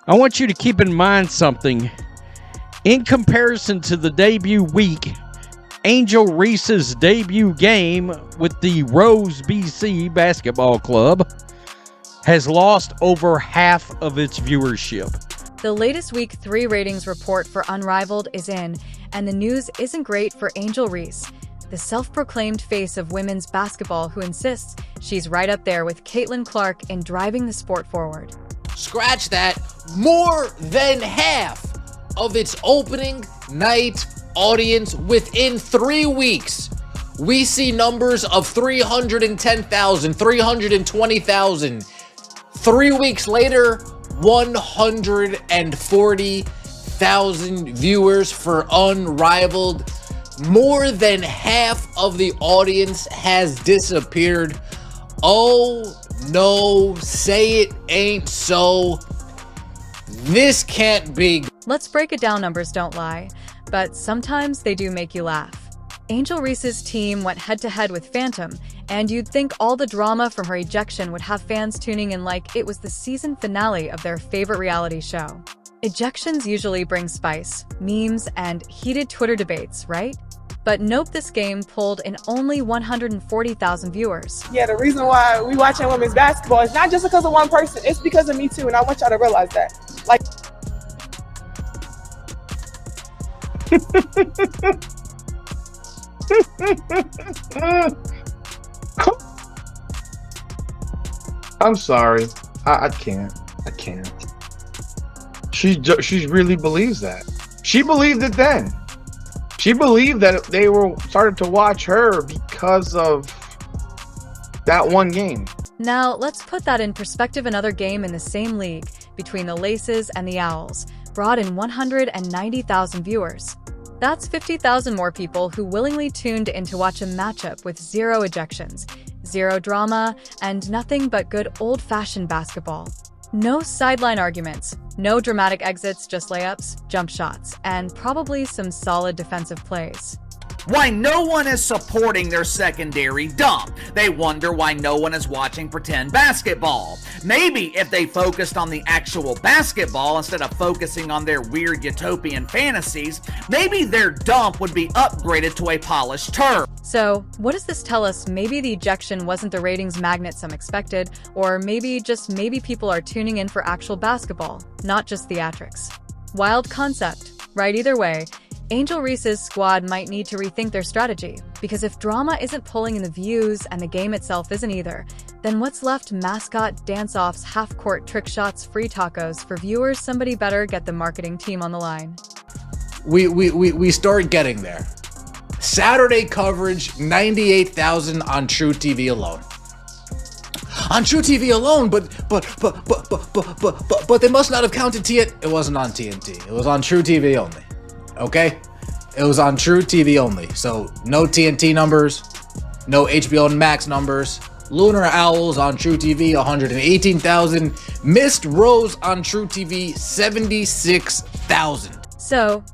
I want you to keep in mind something. In comparison to the debut week, Angel Reese's debut game with the Rose BC Basketball Club has lost over half of its viewership. The latest Week 3 ratings report for Unrivaled is in, and the news isn't great for Angel Reese, the self-proclaimed face of women's basketball who insists she's right up there with Caitlin Clark in driving the sport forward. Scratch that, more than half of its opening night audience within 3 weeks. We see numbers of 310,000, 320,000. 3 weeks later, 140,000 viewers for Unrivaled. More than half of the audience has disappeared. Oh no, say it ain't so. This can't be. Let's break it down, numbers don't lie, but sometimes they do make you laugh. Angel Reese's team went head-to-head with Phantom, and you'd think all the drama from her ejection would have fans tuning in like it was the season finale of their favorite reality show. Ejections usually bring spice, memes, and heated Twitter debates, right? But nope, this game pulled in only 140,000 viewers. Yeah, the reason why we watching women's basketball is not just because of one person, it's because of me too, and I want y'all to realize that. Like, I'm sorry. I can't. She really believes that. She believed it then. She believed that they were started to watch her because of that one game. Now, let's put that in perspective. Another game in the same league between the Laces and the Owls brought in 190,000 viewers. That's 50,000 more people who willingly tuned in to watch a matchup with zero ejections, zero drama, and nothing but good old-fashioned basketball. No sideline arguments, no dramatic exits, just layups, jump shots, and probably some solid defensive plays. Why no one is supporting their secondary dump. They wonder why no one is watching pretend basketball. Maybe if they focused on the actual basketball instead of focusing on their weird utopian fantasies, maybe their dump would be upgraded to a polished turf. So, what does this tell us? Maybe the ejection wasn't the ratings magnet some expected, or maybe people are tuning in for actual basketball, not just theatrics. Wild concept, right? Either way, Angel Reese's squad might need to rethink their strategy, because if drama isn't pulling in the views and the game itself isn't either, then what's left? Mascot dance-offs, half-court trick shots, free tacos. For viewers, somebody better get the marketing team on the line. We start getting there. Saturday coverage, 98,000 on True TV alone. On True TV alone, but they must not have counted TNT. It wasn't on TNT. It was on True TV only. Okay? It was on True TV only. So no TNT numbers, no HBO Max numbers. Lunar Owls on True TV, 118,000. Missed Rose on True TV, 76,000. So,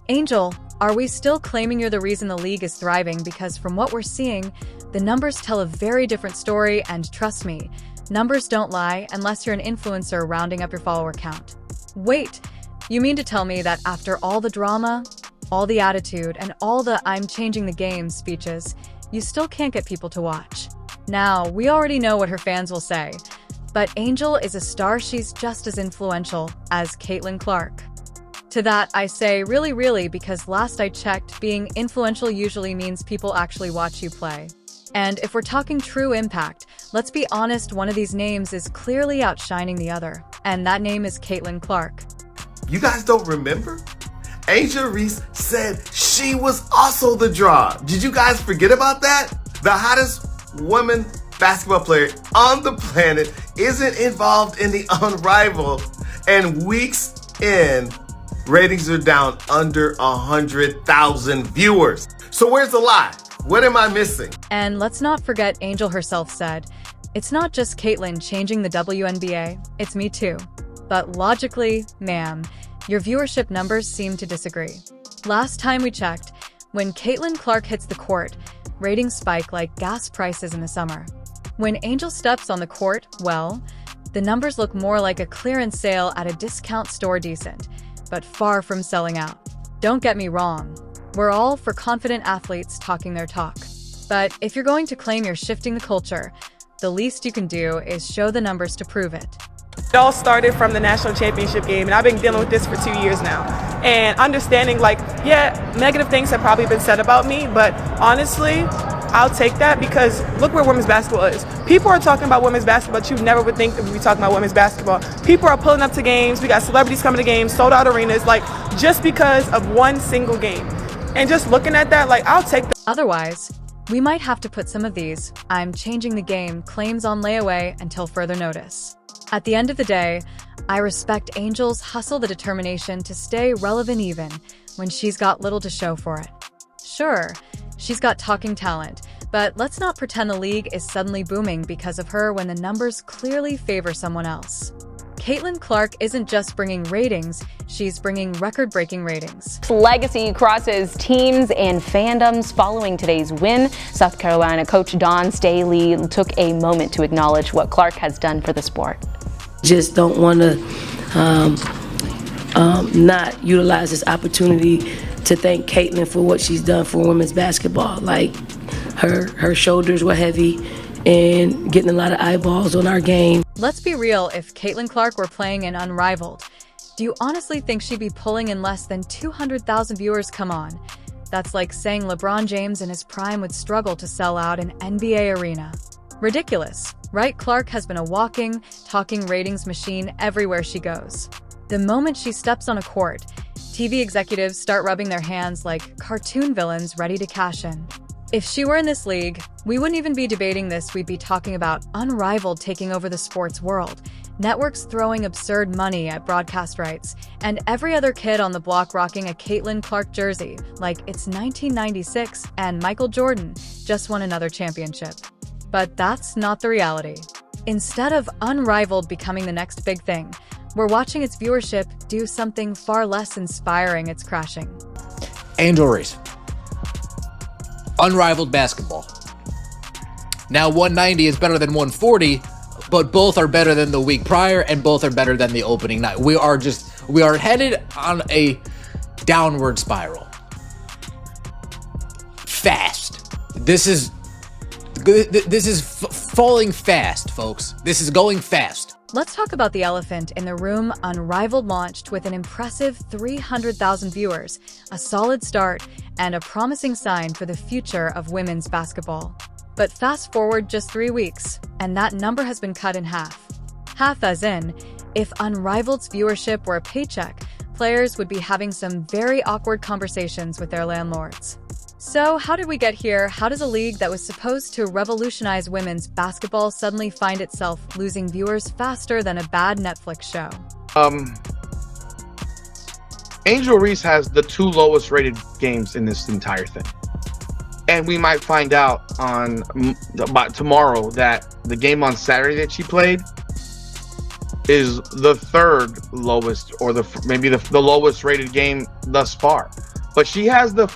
Angel, are we still claiming you're the reason the league is thriving? Because from what we're seeing, the numbers tell a very different story, and trust me, numbers don't lie unless you're an influencer rounding up your follower count. Wait, you mean to tell me that after all the drama, all the attitude, and all the "I'm changing the game" speeches, you still can't get people to watch? Now, we already know what her fans will say, but Angel is a star. She's just as influential as Caitlin Clark. To that, I say really, because last I checked, being influential usually means people actually watch you play. And if we're talking true impact, let's be honest, one of these names is clearly outshining the other, and that name is Caitlin Clark. You guys don't remember? Angel Reese said she was also the draw. Did you guys forget about that? The hottest woman basketball player on the planet isn't involved in the Unrivaled, and weeks in, ratings are down under 100,000 viewers. So where's the lie? What am I missing? And let's not forget, Angel herself said, "It's not just Caitlin changing the WNBA, it's me too." But logically, ma'am, your viewership numbers seem to disagree. Last time we checked, when Caitlin Clark hits the court, ratings spike like gas prices in the summer. When Angel steps on the court, well, The numbers look more like a clearance sale at a discount store decent, but far from selling out. Don't get me wrong, we're all for confident athletes talking their talk. But if you're going to claim you're shifting the culture, the least you can do is show the numbers to prove it. It all started from the national championship game, and I've been dealing with this for 2 years now. And understanding, like, yeah, negative things have probably been said about me, but honestly, I'll take that because look where women's basketball is. People are talking about women's basketball, but you never would think that we'd be talking about women's basketball. People are pulling up to games. We got celebrities coming to games, sold out arenas, like, just because of one single game. And just looking at that, like, I'll take that. Otherwise, we might have to put some of these "I'm changing the game" claims on layaway until further notice. At the end of the day, I respect Angel's hustle, the determination to stay relevant even when she's got little to show for it. Sure, she's got talking talent, but let's not pretend the league is suddenly booming because of her when the numbers clearly favor someone else. Caitlin Clark isn't just bringing ratings, she's bringing record-breaking ratings. Legacy crosses teams and fandoms following today's win. South Carolina coach Dawn Staley took a moment to acknowledge what Clark has done for the sport. Just don't want to not utilize this opportunity to thank Caitlin for what she's done for women's basketball. Like, her shoulders were heavy and getting a lot of eyeballs on our game. Let's be real, if Caitlin Clark were playing in Unrivaled, do you honestly think she'd be pulling in less than 200,000 viewers? Come on. That's like saying LeBron James in his prime would struggle to sell out an NBA arena. Ridiculous, right? Clark has been a walking, talking ratings machine everywhere she goes. The moment she steps on a court, TV executives start rubbing their hands like cartoon villains ready to cash in. If she were in this league, we wouldn't even be debating this, we'd be talking about Unrivaled taking over the sports world, networks throwing absurd money at broadcast rights, and every other kid on the block rocking a Caitlin Clark jersey like it's 1996 and Michael Jordan just won another championship. But that's not the reality. Instead of Unrivaled becoming the next big thing, we're watching its viewership do something far less inspiring. It's crashing. Angel Reese. Unrivaled basketball. Now 190 is better than 140, but both are better than the week prior and both are better than the opening night. We are headed on a downward spiral. Fast. This is falling fast, folks. This is going fast. Let's talk about the elephant in the room. Unrivaled launched with an impressive 300,000 viewers, a solid start, and a promising sign for the future of women's basketball. But fast forward just 3 weeks, and that number has been cut in half. Half as in, if Unrivaled's viewership were a paycheck, players would be having some very awkward conversations with their landlords. So how did we get here? How does a league that was supposed to revolutionize women's basketball suddenly find itself losing viewers faster than a bad Netflix show? Angel Reese has the 2 lowest rated games in this entire thing. And we might find out about tomorrow that the game on Saturday that she played is the 3rd lowest, or maybe the lowest rated game thus far. But she has the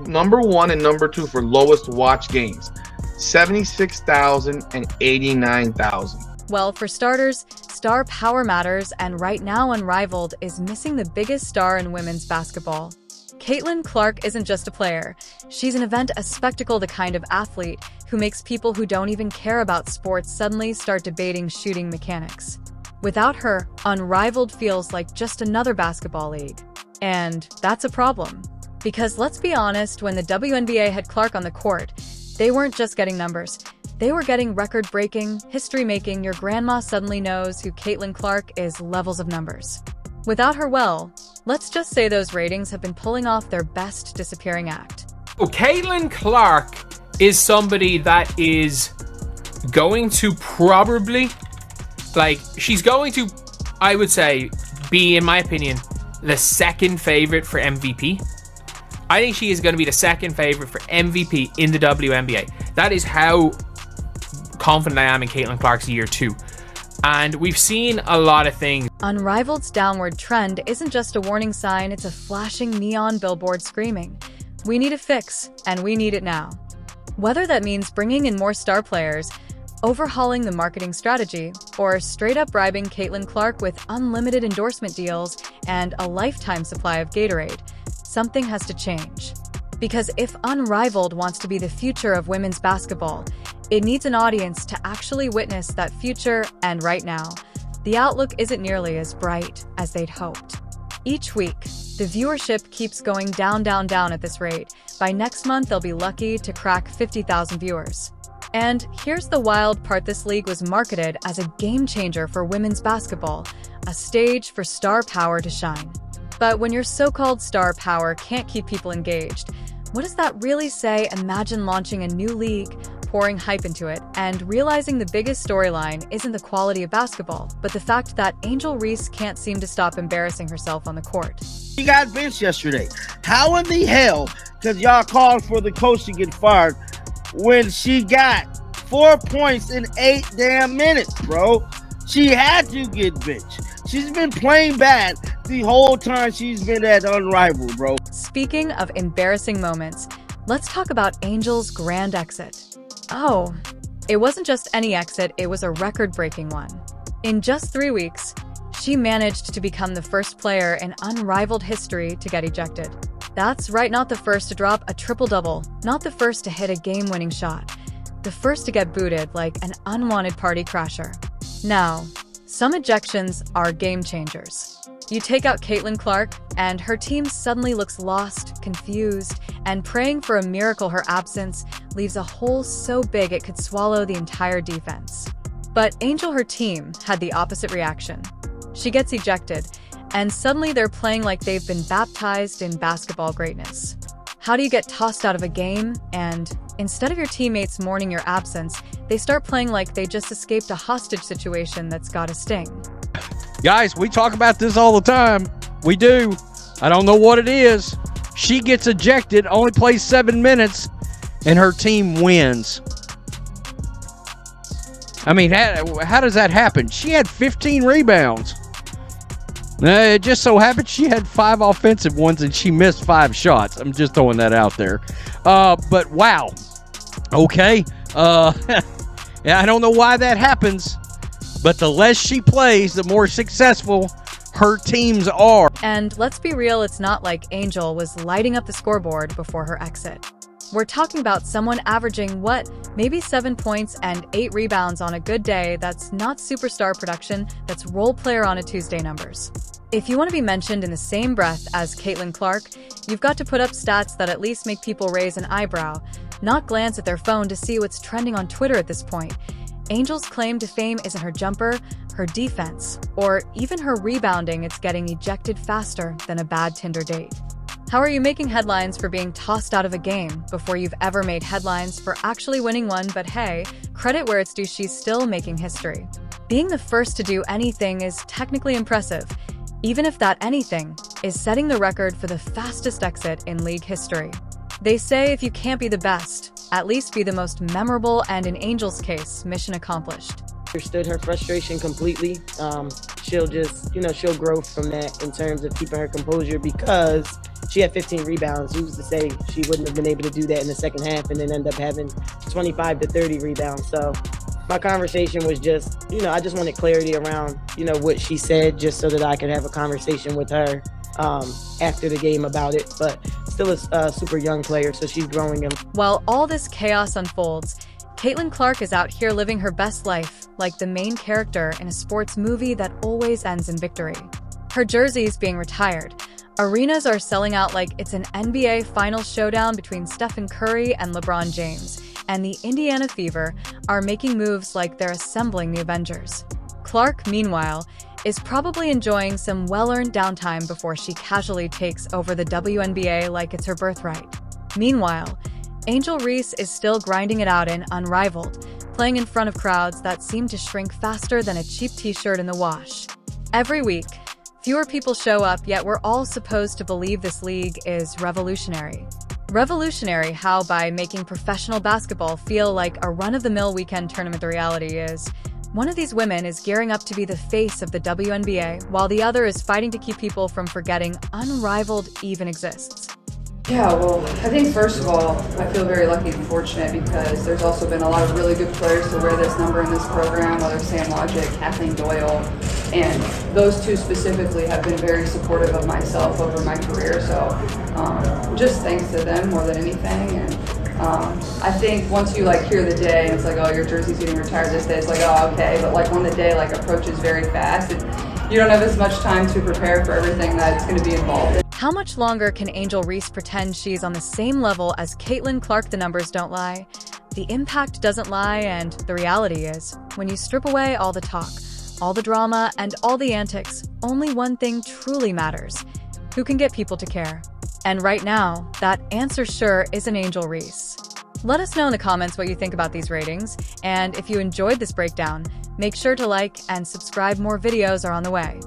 number 1 and number 2 for lowest watch games, 76,000 and 89,000. Well, for starters, star power matters, and right now Unrivaled is missing the biggest star in women's basketball. Caitlin Clark isn't just a player. She's an event, a spectacle, the kind of athlete who makes people who don't even care about sports suddenly start debating shooting mechanics. Without her, Unrivaled feels like just another basketball league. And that's a problem. Because let's be honest, when the WNBA had Clark on the court, they weren't just getting numbers. They were getting record-breaking, history-making, your grandma suddenly knows who Caitlin Clark is levels of numbers. Without her, well, let's just say those ratings have been pulling off their best disappearing act. Caitlin Clark is somebody that is going to probably, she's going to, I would say, be, in my opinion, the second favorite for MVP. I think she is going to be the second favorite for MVP in the WNBA. That is how confident I am in Caitlin Clark's year 2. And we've seen a lot of things. Unrivaled's downward trend isn't just a warning sign, it's a flashing neon billboard screaming, "We need a fix, and we need it now." Whether that means bringing in more star players, overhauling the marketing strategy, or straight up bribing Caitlin Clark with unlimited endorsement deals and a lifetime supply of Gatorade, something has to change. Because if Unrivaled wants to be the future of women's basketball, it needs an audience to actually witness that future, and right now, the outlook isn't nearly as bright as they'd hoped. Each week, the viewership keeps going down at this rate. By next month, they'll be lucky to crack 50,000 viewers. And here's the wild part: this league was marketed as a game changer for women's basketball, a stage for star power to shine. But when your so-called star power can't keep people engaged, what does that really say? Imagine launching a new league, pouring hype into it, and realizing the biggest storyline isn't the quality of basketball, but the fact that Angel Reese can't seem to stop embarrassing herself on the court. She got benched yesterday. How in the hell, because y'all called for the coach to get fired, when she got 4 points in 8 damn minutes, bro? She had to get benched. She's been playing bad the whole time she's been at Unrivaled, bro. Speaking of embarrassing moments, let's talk about Angel's grand exit. Oh, it wasn't just any exit, it was a record-breaking one. In just 3 weeks, she managed to become the first player in Unrivaled history to get ejected. That's right, not the first to drop a triple-double, not the first to hit a game-winning shot, the first to get booted like an unwanted party crasher. Now, some ejections are game changers. You take out Caitlin Clark, and her team suddenly looks lost, confused, and praying for a miracle. Her absence leaves a hole so big it could swallow the entire defense. But Angel, her team, had the opposite reaction. She gets ejected, and suddenly they're playing like they've been baptized in basketball greatness. How do you get tossed out of a game, and instead of your teammates mourning your absence, they start playing like they just escaped a hostage situation that's got a sting? Guys, we talk about this all the time. We do. I don't know what it is. She gets ejected, only plays 7 minutes, and her team wins. I mean, how does that happen? She had 15 rebounds. It just so happened she had 5 offensive ones, and she missed 5 shots. I'm just throwing that out there. But wow. Okay. Yeah, I don't know why that happens. But the less she plays, the more successful her teams are. And let's be real, it's not like Angel was lighting up the scoreboard before her exit. We're talking about someone averaging, maybe 7 points and 8 rebounds on a good day. That's not superstar production, that's role player on a Tuesday numbers. If you want to be mentioned in the same breath as Caitlin Clark, you've got to put up stats that at least make people raise an eyebrow, not glance at their phone to see what's trending on Twitter at this point. Angel's claim to fame isn't her jumper, her defense, or even her rebounding. It's getting ejected faster than a bad Tinder date. How are you making headlines for being tossed out of a game before you've ever made headlines for actually winning one? But hey, credit where it's due, she's still making history. Being the first to do anything is technically impressive, even if that anything is setting the record for the fastest exit in league history. They say if you can't be the best, at least be the most memorable, and in Angel's case, mission accomplished. Understood her frustration completely. She'll just, she'll grow from that in terms of keeping her composure, because she had 15 rebounds. Who's to say she wouldn't have been able to do that in the second half and then end up having 25 to 30 rebounds. So my conversation was just, I just wanted clarity around, what she said, just so that I could have a conversation with her after the game about it. But still a super young player, so she's growing him. While all this chaos unfolds, Caitlin Clark is out here living her best life, like the main character in a sports movie that always ends in victory. Her jersey's being retired. Arenas are selling out like it's an NBA Finals showdown between Stephen Curry and LeBron James, and the Indiana Fever are making moves like they're assembling the Avengers. Clark, meanwhile, is probably enjoying some well-earned downtime before she casually takes over the WNBA like it's her birthright. Meanwhile, Angel Reese is still grinding it out in Unrivaled, playing in front of crowds that seem to shrink faster than a cheap t-shirt in the wash. Every week, fewer people show up, yet we're all supposed to believe this league is revolutionary. Revolutionary how, by making professional basketball feel like a run-of-the-mill weekend tournament, the reality is one of these women is gearing up to be the face of the WNBA, while the other is fighting to keep people from forgetting Unrivaled even exists. Yeah, well, I think first of all, I feel very lucky and fortunate because there's also been a lot of really good players to wear this number in this program, whether Sam Logic, Kathleen Doyle, and those two specifically have been very supportive of myself over my career. So just thanks to them more than anything. And I think once you like hear the day and it's like, oh, your jersey's getting retired this day, it's like, oh, okay. But like when the day like approaches very fast, you don't have as much time to prepare for everything that's going to be involved in. How much longer can Angel Reese pretend she's on the same level as Caitlin Clark? The numbers don't lie. The impact doesn't lie, and the reality is, when you strip away all the talk, all the drama, and all the antics, only one thing truly matters: who can get people to care? And right now, that answer sure isn't Angel Reese. Let us know in the comments what you think about these ratings, and if you enjoyed this breakdown, make sure to like and subscribe. More videos are on the way.